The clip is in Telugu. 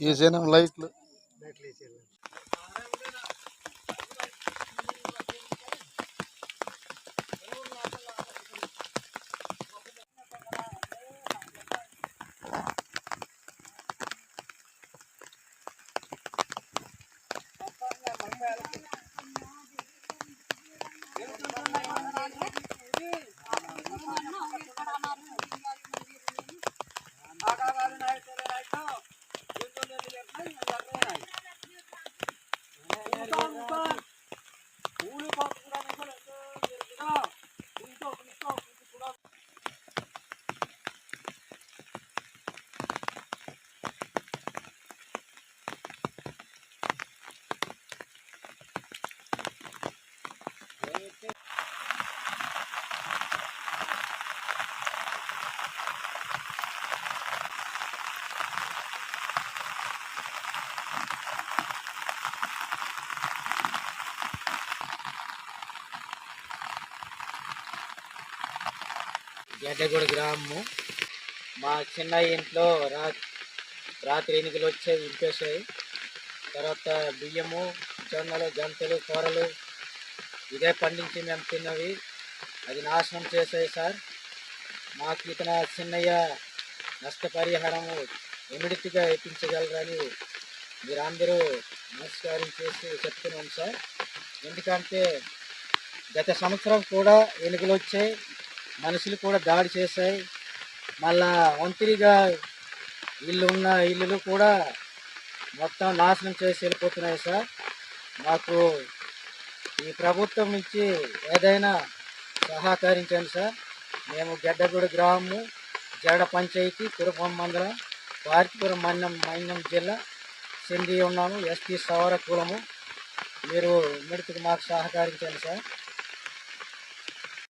వేసేనా లైట్లు గడ్డగూడ గ్రామము. మా చిన్న ఇంట్లో రాత్రి ఎన్నికలు వచ్చాయి, ఇంపేసాయి. తర్వాత బియ్యము, జొన్నలు, గంటలు, కూరలు ఇదే పండించి మేము తిన్నవి అది నాశనం చేసాయి సార్. మాకు ఇతన చిన్నయ్య నష్టపరిహారము ఇమిడియట్గా ఇప్పించగలరని మీరు అందరూ నమస్కారం చేసి చెప్తున్నాం సార్. ఎందుకంటే గత సంవత్సరం కూడా ఎన్నికలు వచ్చాయి, మనుషులు కూడా దాడి చేశాయి. మళ్ళా ఒంటరిగా ఇల్లులు కూడా మొత్తం నాశనం చేసి వెళ్ళిపోతున్నాయి సార్. మాకు ఈ ప్రభుత్వం నుంచి ఏదైనా సహకరించండి సార్. మేము గడ్డగూడ గ్రామము, జడ పంచాయతీ, కురపం మండలం, పార్కిపురం మైనం జిల్లా చెంది ఉన్నాము. ఎస్టీ సౌర కులము. మీరు మిడతకు మాకు సహకరించండి సార్.